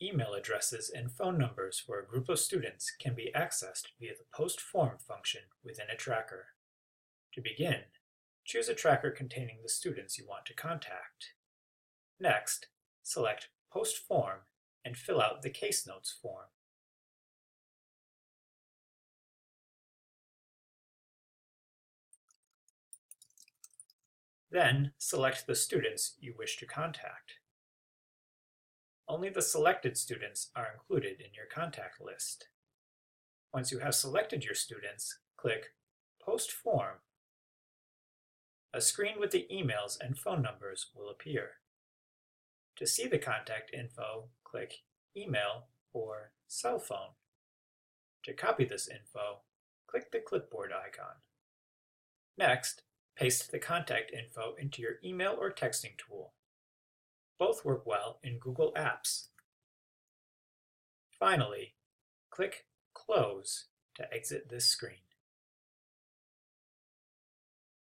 Email addresses and phone numbers for a group of students can be accessed via the post form function within a tracker. To begin, choose a tracker containing the students you want to contact. Next, select Post Form and fill out the Case Notes form. Then, select the students you wish to contact. Only the selected students are included in your contact list. Once you have selected your students, click Post Form. A screen with the emails and phone numbers will appear. To see the contact info, click Email or Cell Phone. To copy this info, click the clipboard icon. Next, paste the contact info into your email or texting tool. Both work well in Google Apps. Finally, click Close to exit this screen.